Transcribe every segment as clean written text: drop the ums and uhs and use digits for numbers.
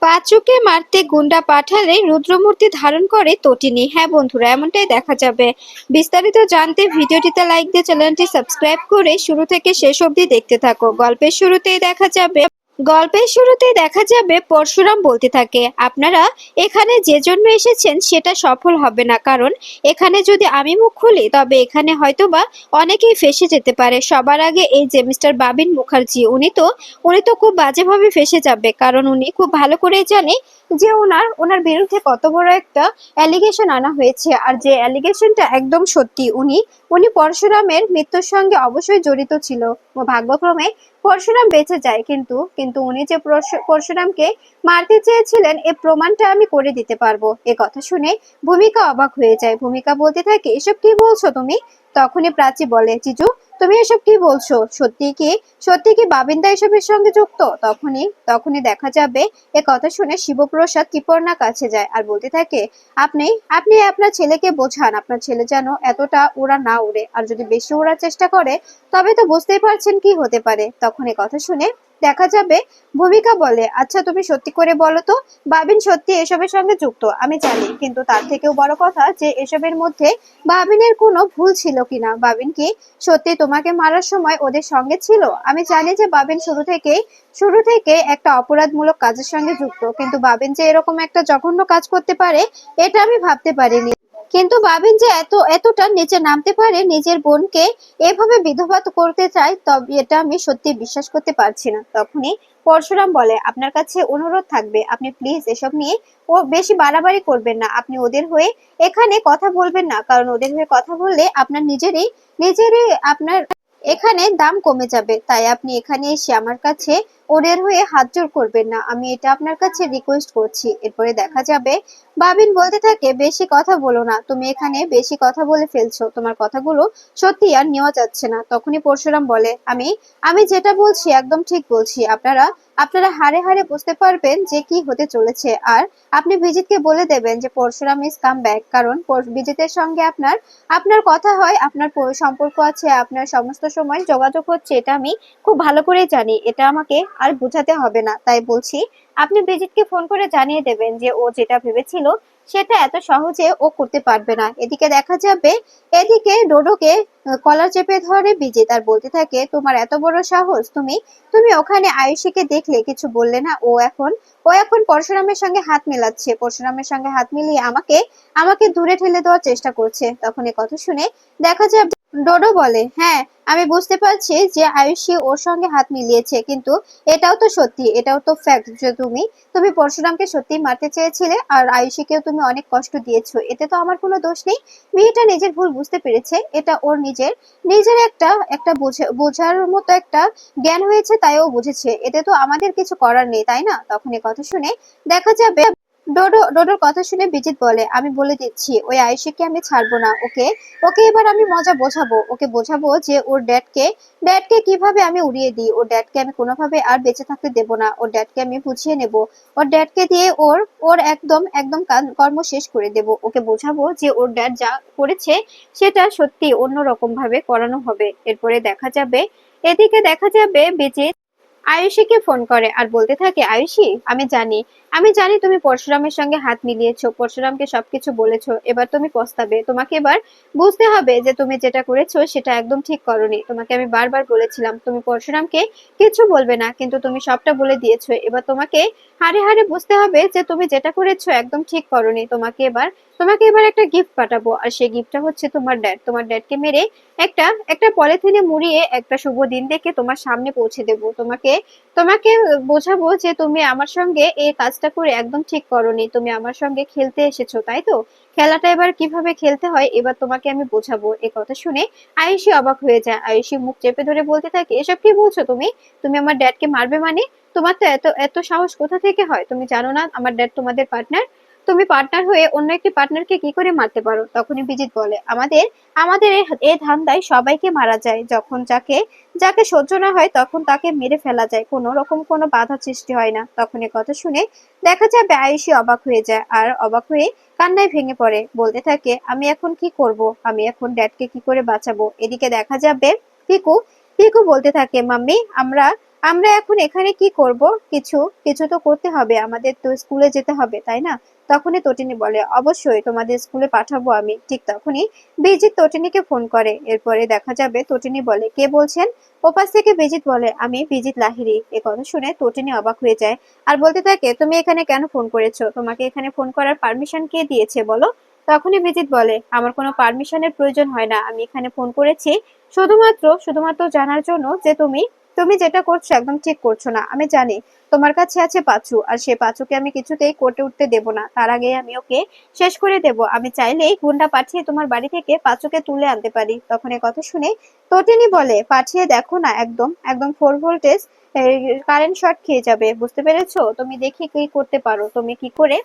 পাঁচুকে মারতে গুন্ডা পাঠালে রুদ্রমূর্তি ধারণ করে তটিনী। হ্যাঁ বন্ধুরা, এমনটাই দেখা যাবে। বিস্তারিত জানতে ভিডিওটিতে লাইক দিয়ে চ্যানেলটি সাবস্ক্রাইব করে শুরু থেকে শেষ অবধি দেখতে থাকো। গল্পের শুরুতেই দেখা যাবে পরশুরাম বলতে থাকে, আপনারা এখানে যে জন্য এসেছেন সেটা সফল হবে না, কারণ এখানে যদি আমি মুখ খুলি তবে এখানে হয়তোবা অনেকেই ফেঁসে যেতে পারে। সবার আগে এই যে মিস্টার বাবিন মুখার্জি, উনি তো খুব বাজেভাবে ফেঁসে যাবে, কারণ উনি খুব ভালো করেই জানে যে ওনার বিরুদ্ধে কত বড় একটা অ্যালিগেশন আনা হয়েছে, আর যে অ্যালিগেশনটা একদম সত্যি। উনি পরশুরামের মৃত্যুর সঙ্গে অবশ্যই জড়িত ছিল। ভাগ্যক্রমে পরশুরাম বেঁচে যায়, কিন্তু কিন্তু উনি যে পরশুরামকে মারতে চেয়েছিলেন এ প্রমাণটা আমি করে দিতে পারবো। এ কথা শুনে ভূমিকা অবাক হয়ে যায়। ভূমিকা বলতে থাকে, এসব কি বলছো তুমি? তখনই প্রাচী বলে, জিজু তুমি এসব কি বলছো? সত্যি কি বাবিন্দা এসবের সঙ্গে যুক্ত? তখনই দেখা যাবে এ কথা শুনে শিবপ্রসাদ কৃপর্ণার কাছে যায় আর বলতে থাকে, আপনি আপনি আপনার ছেলেকে বোঝান, আপনার ছেলে যেন এতটা ওরা না উড়ে, আর যদি বেশি ওড়ার চেষ্টা করে তবে তো বুঝতেই পারছেন কি হতে পারে। তখন এ কথা শুনে দেখা যাবে ভূমিকা বলে, আচ্ছা তুমি সত্যি করে বলো তো, বাবিন সত্যি এসবের সঙ্গে যুক্ত? আমি জানি, কিন্তু তার থেকেও বড় কথা যে এসবের মধ্যে বাবিনের কোনো ভুল ছিল কিনা। বাবিন কি সত্যি তোমাকে মারার সময় ওদের সঙ্গে ছিল? আমি জানি যে বাবিন শুরু থেকে একটা অপরাধমূলক কাজের সঙ্গে যুক্ত, কিন্তু বাবিন যে এরকম একটা জঘন্য কাজ করতে পারে এটা আমি ভাবতে পারিনি। কিন্তু বাবিন যে এতটা নিচে নামতে পারে, নিজের বোনকে এভাবে বিধবা করতে চায়, তবে এটা আমি সত্যি বিশ্বাস করতে পারছি না। তখনই পরশুরাম বলে, আপনার কাছে অনুরোধ থাকবে, আপনি প্লিজ এসব নিয়ে ও বেশি বাড়াবাড়ি করবেন না, আপনি ওদের হয়ে এখানে কথা বলবেন না, কারণ ওদের হয়ে কথা বললে আপনার নিজেরই আপনার এখানে দাম কমে যাবে। তাই আপনি এখানে এসে আমার কাছে ওদের হয়ে হাত জোড় করবেন না, আমি এটা আপনার কাছে রিকোয়েস্ট করছি। এরপরে দেখা যাবে বাবিন বলতে থাকে, বেশি কথা বলো না, তুমি এখানে বেশি কথা বলে ফেলছো, তোমার কথাগুলো সত্যি আর নেওয়া যাচ্ছে না। তখনই পরশুরাম বলে, আমি আমি যেটা বলছি একদম ঠিক বলছি, আপনারা হাড়ে হাড়ে বুঝতে পারবেন যে কি হতে চলেছে। আর আপনি বিজিতকে বলে দেবেন যে পরশুরাম ইজ কাম ব্যাক, কারণ বিজিতের সঙ্গে আপনার আপনার কথা হয়, আপনার সম্পর্ক আছে, আপনার সমস্ত সময় যোগাযোগ হচ্ছে, এটা আমি খুব ভালো করেই জানি, এটা আমাকে আর বোঝাতে হবে না। তাই বলছি আপনি বিজিতকে ফোন করে জানিয়ে দেবেন যে ও যেটা ভেবেছিল সেটা এত সহজে ও করতে পারবে না। এদিকে ডোডোকে কলার চেপে ধরে বিজিত আর বলতে থাকে, তোমার এত বড় সাহস, তুমি তুমি ওখানে আয়ুষীকে দেখলে কিছু বললে না? ও এখন পরশুরামের সঙ্গে হাত মেলাচ্ছে, পরশুরামের সঙ্গে হাত মিলিয়ে আমাকে আমাকে দূরে ঠেলে দেওয়ার চেষ্টা করছে। তখন এ কথা শুনে দেখা যাবে ডোডো বলে, হ্যাঁ আমি বুঝতে পারছি যে আয়ুষী ওর সঙ্গে হাত মিলিয়েছে, কিন্তু এটাও তো সত্যি, এটাও তো ফ্যাক্ট যে তুমি তুমি পরশুরামকে সত্যি মারতে চেয়েছিলে, আর আয়ুষীকেও তুমি অনেক কষ্ট দিয়েছো, এতে তো আমার কোনো দোষ নেই। মেয়েটা নিজের ভুল বুঝতে পেরেছে, এটা ওর নিজের নিজের একটা একটা বোঝার মতো একটা জ্ঞান হয়েছে, তাই ও বুঝেছে, এতে তো আমাদের কিছু করার নেই, তাই না? তখন এ কথা শুনে দেখা যাবে ডোডোর কথা শুনে বিজিত বলে, আমি বলে দিচ্ছি ওই আয়ুষীকে আমি ছাড়বো না। ওকে ওকে এবার আমি মজা বোঝাবো, ওকে বোঝাবো যে ওর ড্যাডকে কিভাবে আমি উড়িয়ে দিই, ওর ড্যাডকে আমি কোনোভাবে আর বেঁচে থাকতে দেবো না, ওর ড্যাডকে আমি বুঝিয়ে নেব, ওর ড্যাডকে দিয়ে ওর ওর একদম একদম কর্ম শেষ করে দেব। ওকে বোঝাবো যে ওর ড্যাড যা করেছে সেটা সত্যি অন্যরকম ভাবে করানো হবে। এরপরে দেখা যাবে বিজিত আয়ুষীকে ফোন করে আর বলতে থাকে, আয়ুষী আমি জানি তুমি পরশুরামের সঙ্গে হাত মিলিয়েছো, পরশুরামকে সবকিছু বলেছো, এবার তুমি পস্তাবে, তোমাকে এবার বুঝতে হবে যে তুমি যেটা করেছো সেটা একদম ঠিক করোনি। তোমাকে আমি বারবার বলেছিলাম তুমি পরশুরামকে কিছু বলবে না, কিন্তু তুমি সবটা বলে দিয়েছো। এবার তোমাকে হাড়ে হাড়ে বুঝতে হবে যে তুমি যেটা করেছো একদম ঠিক করোনি। তোমাকে এবার একটা গিফট পাঠাবো, আর সেই গিফটটা হচ্ছে তোমার ড্যাডকে মেরে একটা একটা পলিথিনে মুড়িয়ে একটা শুভ দিন দেখে তোমার সামনে পৌঁছে দেবো। তোমাকে বোঝাবো যে তুমি আমার সঙ্গে এই কাজটা করে একদম ঠিক করোনি, তুমি আমার সঙ্গে খেলতে এসেছো, তাই তো? খেলাটা এবার কিভাবে খেলতে হয় এবার তোমাকে আমি বোঝাবো। এ কথা শুনে আয়ুষী অবাক হয়ে যায়। আয়ুষী মুখ চেপে ধরে বলতে থাকে, এসব কি বলছো তুমি? তুমি আমার ড্যাডকে মারবে মানে? তোমার তো এত এত সাহস কোথা থেকে হয়? তুমি জানো না আমার ড্যাড তোমাদের পার্টনার? তুমি পার্টনার হয়ে অন্য একটি পার্টনারকে কি করে মারতে পারো? তখনই বিজিত বলে, আমাদের আমাদের এই ধান্দায় সবাইকে মারা যায়, যখন যাকে যাকে সহ্য না হয় তখন তাকে মেরে ফেলা যায়, কোনো রকম কোনো বাধা সৃষ্টি হয় না। তখন এ কথা শুনে দেখা যাবে আয়ুষী অবাক হয়ে যায় আর অবাক হয়ে কান্নায় ভেঙে পড়ে, বলতে থাকে, আমি এখন কি করব, আমি এখন ড্যাডকে কি করে বাঁচাবো? এদিকে দেখা যাবে পিকু পিকু বলতে থাকে, মাম্মি আমরা আমরা এখন এখানে কি করব? কিছু কিছু তো করতে হবে, আমাদের তো স্কুলে যেতে হবে তাই না? তখনই তটিনী বলে, অবশ্যই তোমাদের স্কুলে পাঠাবো আমি। ঠিক তখনই বিজিৎ তটিনীকে ফোন করে। এরপরে দেখা যাবে তটিনী বলে, কে বলছেন? ওপাশ থেকে বিজিৎ বলে, আমি বিজিৎ লাহিড়ী। এ কথা শুনে তটিনী অবাক হয়ে যায় আর বলতে থাকে, তুমি এখানে কেন ফোন করেছো? তোমাকে এখানে ফোন করার পারমিশন কে দিয়েছে বলো? তখনই বিজিৎ বলে, আমার কোনো পারমিশনের প্রয়োজন হয় না, আমি এখানে ফোন করেছি শুধুমাত্র শুধুমাত্র জানার জন্য যে তুমি তুমি যেটা করছো একদম ঠিক করছো না। আমি জানি তোমার কাছে আছে পাঁচু, আর সে পাঁচুকে আমি কিছুতেই কোর্টে উঠতে দেব না। তার আগে আমি ওকে শেষ করে দেব। আমি চাইলেই গুন্ডা পাঠিয়ে তোমার বাড়ি থেকে পাঁচুকে তুলে আনতে পারি। তখন এ কথা শুনে তটিনী বলে, পাঠিয়ে দেখো না, একদম একদম 4 ভোল্টেজ কারেন্ট শর্ট খেয়ে যাবে। বুঝতে পেরেছো? তুমি দেখি কি করতে পারো, তুমি কি করে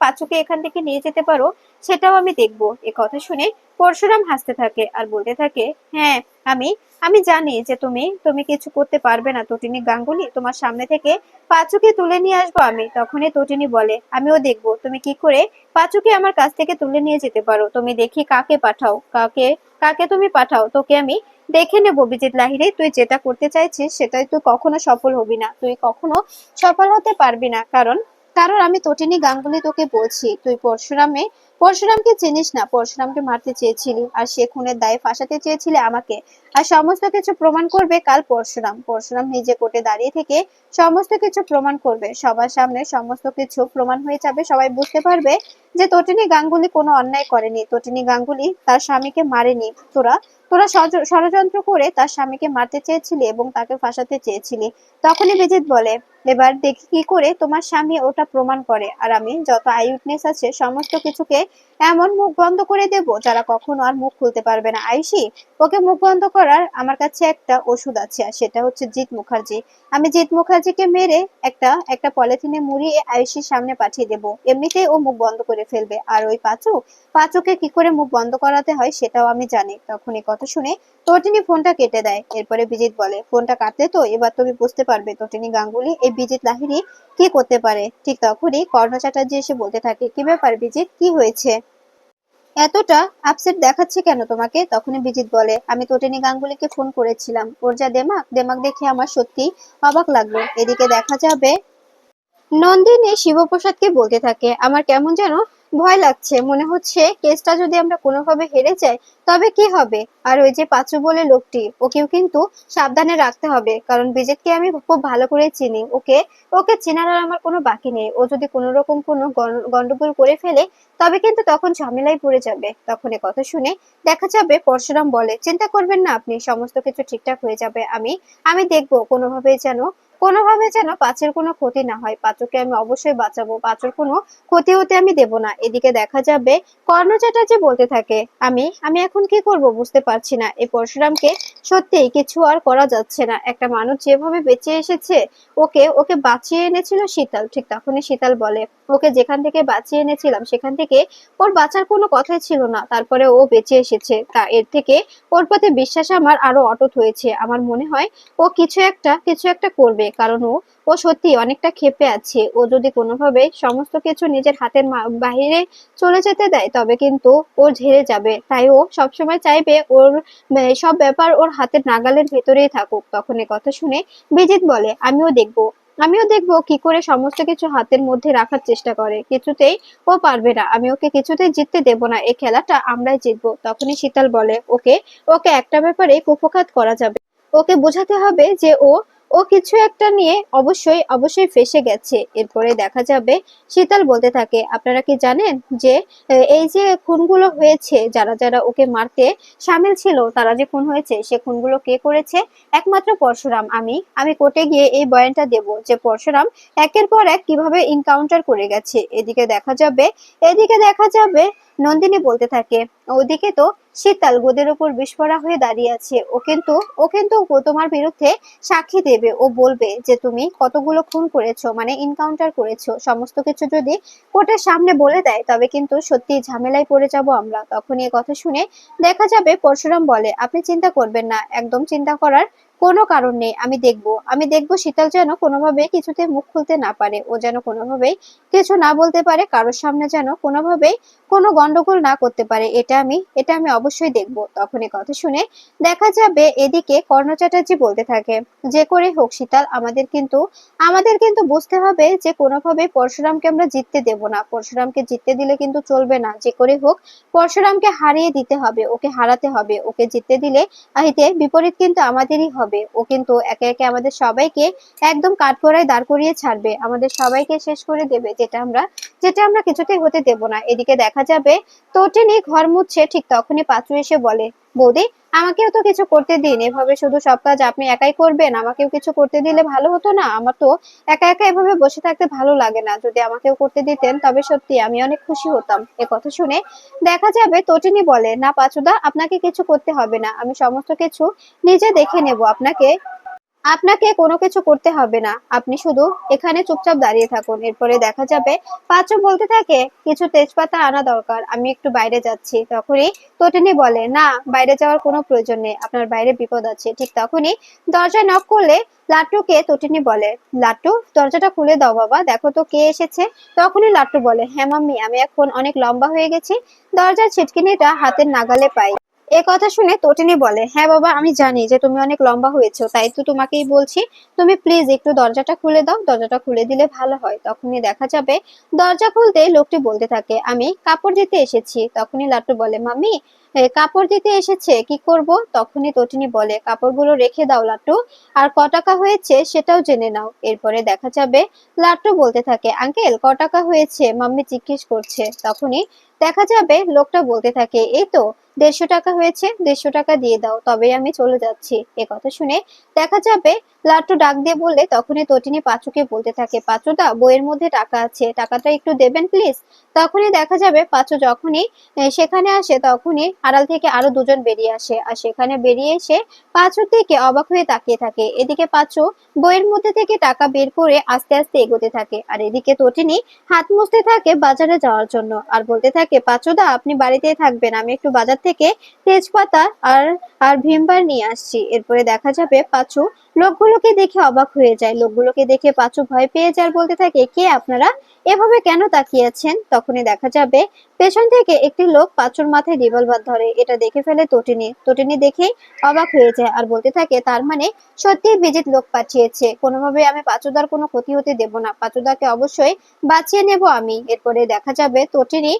পাঁচুকে এখান থেকে নিয়ে যেতে পারো সেটাও আমি দেখবো। এ কথা শুনে পরশুরাম হাসতে থাকে আর বলতে থাকে, হ্যাঁ, আমি আমি জানি যে তুমি তুমি কিছু করতে পারবে না তটিনী গাঙ্গুলি। তোমার সামনে থেকে পাঁচুকে তুলে নিয়ে আসবো আমি। তখনই তটিনী বলে, আমিও দেখবো তুমি কি করে পাঁচুকে আমার কাছ থেকে তুলে নিয়ে যেতে পারো। তুমি দেখি কাকে পাঠাও, কাকে কাকে তুমি পাঠাও, তোকে আমি দেখে নেবো। বিজিত লাহিড়ী, তুই যেটা করতে চাইছিস সেটাই তুই কখনো সফল হবি না, তুই কখনো সফল হতে পারবি না। কারণ কারণ আমি তটিনী গাঙ্গুলি তোকে বলছি, তুই পরশুরামকে চিনিস না। পরশুরামকে মারতে চেয়েছিলি আর সে খুনের দায়ে ফাঁসাতে চেয়েছিলে আমাকে। আর সমস্ত কিছু প্রমাণ করবে কাল পরশুরাম। পরশুরাম নিজে কোর্টে দাঁড়িয়ে থেকে সমস্ত কিছু প্রমাণ করবে সবার সামনে। সমস্ত কিছু প্রমাণ হয়ে যাবে, সবাই বুঝতে পারবে যে তটিনী গাঙ্গুলি কোনো অন্যায় করেনি, তটিনী গাঙ্গুলি তার স্বামীকে মারেনি। তোরা তোরা ষড়যন্ত্র করে তার স্বামীকে মারতে চেয়েছিলি এবং তাকে ফাঁসাতে চেয়েছিলি। তখনই বিজিত বলে, এবার দেখি কি করে তোমার স্বামী ওটা প্রমাণ করে। আর আমি যত আই উইটনেস আছে সমস্ত কিছুকে এমন মুখ বন্ধ করে দেব যারা কখনো আর মুখ খুলতে পারবে না। আয়ুষী, ওকে মুখ বন্ধ করার আমার কাছে একটা ওষুধ আছে, আর সেটা হচ্ছে জিৎ মুখার্জি। আমি জিৎ মুখার্জিকে মেরে একটা একটা পলিথিনে মুড়িয়ে আয়ুষীর সামনে পাঠিয়ে দেব। এমনিতেই ও মুখ বন্ধ করে ফেলবে। আর ওই পাঁচুকে কি করে মুখ বন্ধ করাতে হয় সেটাও আমি জানি। তখন এই কথা শুনে তটিনী ফোনটা কেটে দেয়। এরপরে বিজিত বলে, ফোনটা কাটলে তো এবার তুমি বুঝতে পারবে তটিনী গাঙ্গুলি এই বিজিত লাহিড়ী কি করতে পারে। ঠিক তখনই কর্ণ চ্যাটার্জি এসে বলতে থাকে, কি ব্যাপার বিজিত, কি হয়েছে? এতটা আপসেট দেখাচ্ছে কেন তোমাকে? তখনই বিজিত বলে, আমি তটিনী গাঙ্গুলিকে ফোন করেছিলাম, ওর যা দেমাক দেমাক দেখে আমার সত্যি অবাক লাগলো। এদিকে দেখা যাবে নন্দিনী শিবপ্রসাদকে বলতে থাকে, আমার কেমন যেন ভয় লাগছে, মনে হচ্ছে কেসটা যদি আমরা কোনোভাবে হেরে যাই তবে কি হবে। আর ওই যে পাঁচু বলে লোকটি, ওকেও কিন্তু সাবধানে রাখতে হবে, কারণ বিজিতকে আমি খুব ভালো করে চিনি। ওকে ওকে চেনার আর আমার কোনো বাকি নেই। ও যদি কোনো রকম কোনো গন্ডগোল করে ফেলে তবে কিন্তু তখন ঝামেলায় পড়ে যাবে। তখন এ কথা শুনে দেখা যাবে পরশুরাম বলে, চিন্তা করবেন না আপনি, সমস্ত কিছু ঠিকঠাক হয়ে যাবে। আমি আমি দেখবো কোনোভাবে যেন পাঁচের কোনো ক্ষতি না হয়। পাঁচুকে আমি অবশ্যই বাঁচাবো, পাঁচুর কোনো ক্ষতি হতে আমি দেব না। এদিকে দেখা যাবে কর্ণ চ্যাটার্জি বলতে থাকে, আমি আমি এখন কি করব বুঝতে পারছি না। এই পরশুরামকে সত্যিই কিছু আর করা যাচ্ছে না। একটা মানুষ যেভাবে বেঁচে এসেছে, ওকে ওকে বাঁচিয়ে এনেছিল শীতল। ঠিক তখনই শীতল বলে, ওকে যেখান থেকে বাঁচিয়ে এনেছিলাম সেখান থেকে ওর বাঁচার কোনো কথাই ছিল না, তারপরে ও বেঁচে এসেছে। তা এর থেকে ওর প্রতি বিশ্বাস আমার আরো অটুট হয়েছে। আমার মনে হয় ও কিছু একটা করবে, কারণ ও সত্যি অনেকটা ক্ষেপে আছে। ও যদি কোনোভাবে সমস্ত কিছু নিজের হাতের বাহিরে চলে যেতে দেয় তবে কিন্তু ও ঝেড়ে যাবে। তাই ও সবসময় চাইবে ওর সব ব্যাপার ওর হাতের নাগালের ভেতরেই থাকুক। তখন এ কথা শুনে বিজিত বলে, আমিও দেখবো কি করে সমস্ত কিছু হাতের মধ্যে রাখার চেষ্টা করে। কিছুতেই ও পারবে না, আমি ওকে কিছুতেই জিততে দেব না, এই খেলাটা আমরাই জিতবো। তখনই শীতল বলে, ওকে ওকে একটা ব্যাপারে কুপোকাত করা যাবে, ওকে বোঝাতে হবে যে ও ও কিছু একটা নিয়ে অবশ্যই অবশ্যই ফেঁসে গেছে। এরপরে দেখা যাবে শীতল বলতে থাকে, আপনারা কি জানেন যে এই যে খুনগুলো হয়েছে, যারা যারা ওকে মারতে সামিল ছিল, তারা যে খুন হয়েছে সে খুনগুলো কে করেছে? একমাত্র পরশুরাম। আমি কোর্টে গিয়ে এই বয়ানটা দেব যে পরশুরাম একের পর এক কিভাবে ইনকাউন্টার করে গেছে। এদিকে দেখা যাবে নন্দিনী বলতে থাকে, ওদিকে তো শীতল গোদের উপর বিস্ফোরা হয়ে দাঁড়িয়ে আছে। ও কিন্তু তোমার বিরুদ্ধে সাক্ষী দেবে। ও বলবে যে তুমি কতগুলো খুন করেছো, মানে ইনকাউন্টার করেছো। সমস্ত কিছু যদি কোর্টের সামনে বলে দেয় তবে কিন্তু সত্যি ঝামেলায় পড়ে যাব আমরা। তখনই এ কথা শুনে দেখা যাবে পরশুরাম বলে, আপনি চিন্তা করবেন না, একদম চিন্তা করার কোনো কারণ নেই, আমি দেখবো শীতল যেন কোনোভাবে কিছুতে মুখ খুলতে না পারে, ও যেন কোনোভাবেই কিছু না বলতে পারে, কারোর সামনে যেন কোনোভাবেই কোনো গন্ডগোল না করতে পারে, এটা আমি অবশ্যই দেখবো। তখন এই কথা শুনে দেখা যাবে এদিকে কর্ণ চ্যাটার্জি বলতে থাকে, যে করে হোক শীতল, আমাদের কিন্তু বুঝতে হবে যে কোনোভাবে পরশুরামকে আমরা জিততে দেব না, পরশুরামকে জিততে দিলে কিন্তু চলবে না, যে করে হোক পরশুরামকে হারিয়ে দিতে হবে, ওকে হারাতে হবে, ওকে জিততে দিলে এতে বিপরীত কিন্তু আমাদেরই হবে, ও কিন্তু একে একে আমাদের সবাইকে একদম কাঠগড়ায় দাঁড় করিয়ে ছাড়বে, আমাদের সবাইকে শেষ করে দেবে, যেটা আমরা কিছুতেই হতে দেব না। এদিকে দেখা যাবে তটিনী ঘর মুছছে, ঠিক তখনই পাঁচু এসে বলে, বৌদি আমাকেও তো কিছু করতে দিন, এভাবে শুধু সব কাজ আপনি একাই করবেন, আমাকেও কিছু করতে দিলে ভালো হতো না, আমার তো একা একা এভাবে বসে থাকতে ভালো লাগে না, যদি আমাকেও করতে দিতেন তবে সত্যি আমি অনেক খুশি হতাম। এ কথা শুনে দেখা যাবে তটিনী বলে, না পাঁচুদা, আপনাকে কিছু করতে হবে না, আমি সমস্ত কিছু নিজে দেখে নেব, আপনাকে আপনাকে কোনো কিছু করতে হবে না, আপনি শুধু এখানে চুপচাপ দাঁড়িয়ে থাকুন। এরপরে দেখা যাবে পাঁচু বলতে থাকে, কিছু তেজপাতা আনা দরকার, আমি একটু বাইরে যাচ্ছি। তখনই তটিনী বলে, না, বাইরে যাওয়ার কোনো প্রয়োজন নেই, আপনার বাইরে বিপদ আছে। ঠিক তখনই দরজায় নক করলে লাট্টুকে তটিনী বলে, লাট্টু দরজাটা খুলে দাও বাবা, দেখো তো কে এসেছে। তখনই লাট্টু বলে, হ্যাঁ মাম্মি, আমি এখন অনেক লম্বা হয়ে গেছি, দরজার ছিটকিনিটা হাতের নাগালে পাই। এ কথা শুনে তটিনী বলে, হ্যাঁ বাবা, আমি জানি যে তুমি অনেক লম্বা হয়েছো, তাই তো তোমাকেই বলছি, তুমি প্লিজ একটু দরজাটা খুলে দাও, দরজাটা খুলে দিলে ভালো হয়। তখনই দেখা যাবে দরজা খুলতে লোকটি বলতে থাকে, আমি কাপড় দিতে এসেছি। তখনই লাট্টু বলে, মাম্মি কাপড় দিতে এসেছে, কি করব? তখনই তটিনী বলে, কাপড়গুলো রেখে দাও লাট্টু, আর ক টাকা হয়েছে সেটাও জেনে নাও। এরপরে দেখা যাবে লাট্টু বলতে থাকে, আঙ্কেল ক টাকা হয়েছে, মাম্মি জিজ্ঞেস করছে। তখনই দেখা যাবে লোকটা বলতে থাকে, এই তো 150 টাকা হয়েছে, 150 টাকা দিয়ে দাও, তবেই আমি চলে যাচ্ছি। এ কথা শুনে দেখা যাবে লাট্টু ডাক দিয়ে বললে, তখনই তটিনী পাঁচুকে বলতে থাকে, পাঁচুদা বইয়ের মধ্যে টাকা আছে, টাকাটা একটু দেবেন প্লিজ। তখনই দেখা যাবে পাঁচু যখনই সেখানে আসে, তখনই আড়াল থেকে আরো দুজন বেরিয়ে আসে, আর সেখানে বেরিয়ে এসে পাঁচুর দিকে অবাক হয়ে তাকিয়ে থাকে। এদিকে পাঁচু বইয়ের মধ্যে থেকে টাকা বের করে আস্তে আস্তে এগোতে থাকে, আর এদিকে তটিনী হাত মুছতে থাকে বাজারে যাওয়ার জন্য, আর বলতে থাকে, পাঁচুদা আপনি বাড়িতেই থাকবেন, আমি একটু বাজার থেকে তেজপাতা আর আর ভিমবার নিয়ে আসছি। এরপরে দেখা যাবে পাঁচু লোকগুলোকে দেখে অবাক হয়ে যায়, লোকগুলোকে দেখে পাঁচু ভয় পেয়ে যায়, আর বলতে থাকে, কে আপনারা, এভাবে কেন তাকিয়ে আছেন? তখনই দেখা যাবে পেছন থেকে একটি লোক পাঁচুর মাথায় রিভলভার ধরে, এটা দেখে ফেলে তটিনী। তটিনী দেখেই অবাক হয়ে যায়, আর বলতে থাকে, তার মানে সত্যি বিজিত লোক পাঠিয়েছে, কোনোভাবে আমি পাঁচুদার কোনো ক্ষতি হতে দেব না, পাঁচুদাকে অবশ্যই বাঁচিয়ে নেব আমি। এরপরে দেখা যাবে তটিনী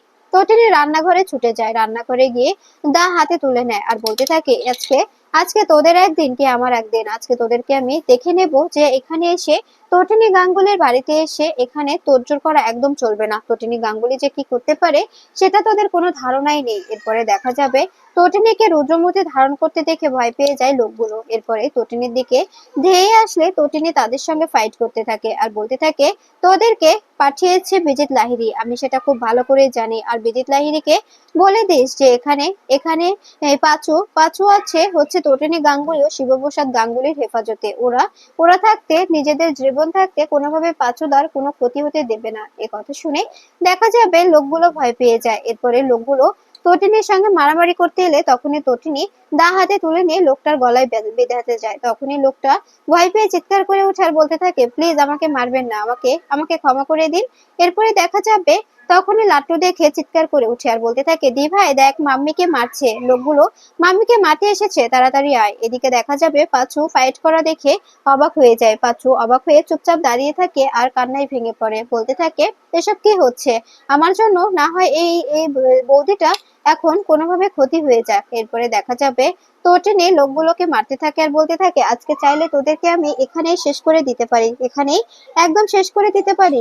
রান্নাঘরে ছুটে যায়, রান্নাঘরে গিয়ে দা হাতে তুলে নেয়, আর বলতে থাকে, আজকে আজকে তোদের একদিন কি আমার একদিন, আজকে তোদেরকে আমি দেখে নেব যে এখানে এসে তটিনী গাঙ্গুলির বাড়িতে এসে এখানে তোড়জোড় করা একদম চলবে না, তটিনী গাঙ্গুলি যে কি করতে পারে সেটা তোদের কোনো ধারণাই নেই। এরপরে দেখা যাবে তটিনীকে রুদ্রমূর্তি ধারণ করতে দেখে ভয় পেয়ে যায় লোকগুলো। এরপরে তটিনীর দিকে ধেয়ে আসলে তটিনী তাদের সঙ্গে ফাইট করতে থাকে, আর বলতে থাকে, তোদেরকে পাঠিয়েছে বিজিত লাহিড়ী, আমি সেটা খুব ভালো করে জানি, আর বিজিত লাহিড়ীকে বলে দিস যে এখানে এখানে পাঁচু পাঁচু হচ্ছে তটিনী গাঙ্গুলি ও শিবপ্রসাদ গাঙ্গুলির হেফাজতে, ওরা ওরা থাকতে, নিজেদের জীবন থাকতে কোনোভাবে পাঁচুদার কোনো ক্ষতি হতে দেবে না। এ কথা শুনে দেখা যাবে লোকগুলো ভয় পেয়ে যায়। এরপরে লোকগুলো তটিনীর সঙ্গে মারামারি করতে এলে তখনই তটিনী দা হাতে তুলে নিয়ে লোকটার গলায় বেঁধে যায়। তখনই লোকটা ভয় পেয়ে চিৎকার করে ওঠে, আর বলতে থাকে, প্লিজ আমাকে মারবেন না, আমাকে আমাকে ক্ষমা করে দিন। এরপরে দেখা যাবে তখনই লাট্টু দেখে চিৎকার করে উঠে, আর বলতে থাকে, দি ভাই দেখ, মাম্মিকে মারছে লোকগুলো, মাম্মিকে মারতে এসেছে, তাড়াতাড়ি আয়। এদিকে দেখা যাবে পাঁচু ফাইট করা দেখে অবাক হয়ে যায়, পাঁচু অবাক হয়ে চুপচাপ দাঁড়িয়ে থাকে আর কান্নায় ভেঙে পড়ে, বলতে থাকে, এসব কি হচ্ছে, আমার জন্য না হয় এই এই বৌদিটা এখন কোনোভাবে ক্ষতি হয়ে যাক। এরপরে দেখা যাবে তটিনী লোকগুলোকে মারতে থাকে, আর বলতে থাকে, আজকে চাইলে তোদেরকে আমি এখানেই শেষ করে দিতে পারি, এখানেই একদম শেষ করে দিতে পারি,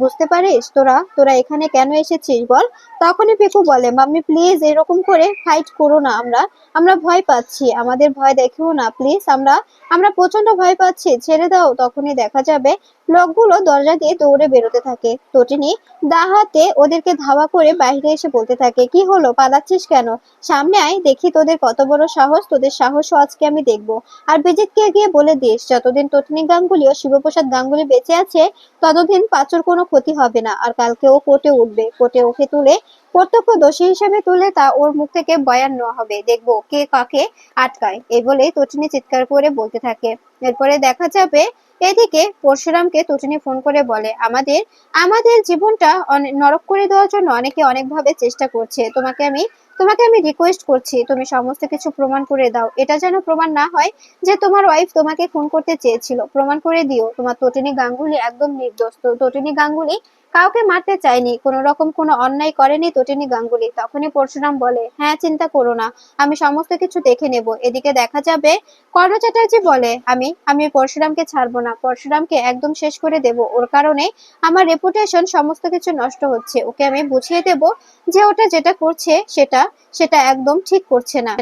বুঝতে পারিস তোরা তোরা এখানে কেন এসেছিস বল? তখনই পিকু বলে, মাম্মি প্লিজ এরকম করে ফাইট করো না, আমরা আমরা ভয় পাচ্ছি, আমাদের ভয় দেখিও না প্লিজ, আমরা আমরা প্রচন্ড ভয় পাচ্ছি, ছেড়ে দাও। তখনই দেখা যাবে লোকগুলো দরজা দিয়ে দৌড়ে বেরোতে থাকে। তটিনী দা হাতে ওদেরকে ধাওয়া করে বাইরে এসে বলতে থাকে, কি হলো, পালাচ্ছিস কেন? সামনে আয়, দেখি তোদের কত বড় সাহস, বস, তোদের সাহসও আজকে আমি দেখবো। আর বিজিতকে গিয়ে বলে দিস, যতদিন তটিনী গাঙ্গুলি ও শিবপ্রসাদ গাঙ্গুলি বেঁচে আছে ততদিন পাঁচুর কোনো ক্ষতি হবে না। আর কালকে ও কোর্টে উঠবে, কোর্টে ওকে তুলে প্রত্যক্ষ দোষী হিসেবে তুলে তা ওর মুখ থেকে বয়ান নেওয়া হবে, দেখবো কে কাকে আটকায়। এই বলে তটিনী চিৎকার করে বলতে থাকে। এরপরে দেখা যাবে এদিকে পরশুরামকে তটিনী ফোন করে বলে, আমাদের আমাদের জীবনটা নরক করে দেওয়ার জন্য অনেকে অনেকভাবে চেষ্টা করছে। তোমাকে আমি রিকোয়েস্ট করছি, তুমি সমস্ত কিছু প্রমাণ করে দাও। এটা যেন প্রমাণ না হয় যে তোমার ওয়াইফ তোমাকে খুন করতে চেয়েছিল। প্রমাণ করে দিও তোমার তটিনী গাঙ্গুলি একদম নির্দোষ। তো তটিনী গাঙ্গুলি কাউকে মারতে চায়নি, কোন রকম কোনো অন্যায় করেনি তটিনী গাঙ্গুলি। তখনই পরশুরাম বলে, হ্যাঁ চিন্তা করো না, আমি সমস্ত কিছু দেখে নেব। এদিকে দেখা যাবে কর্ণ চ্যাটার্জি বলে, আমি আমি পরশুরামকে ছাড়বো না, পরশুরামকে একদম শেষ করে দেব। ওর কারণে আমার রেপুটেশন সমস্ত কিছু নষ্ট হচ্ছে। ওকে আমি বুঝিয়ে দেব যে ওটা যেটা করছে সেটা সেটা একদম ঠিক করছে না।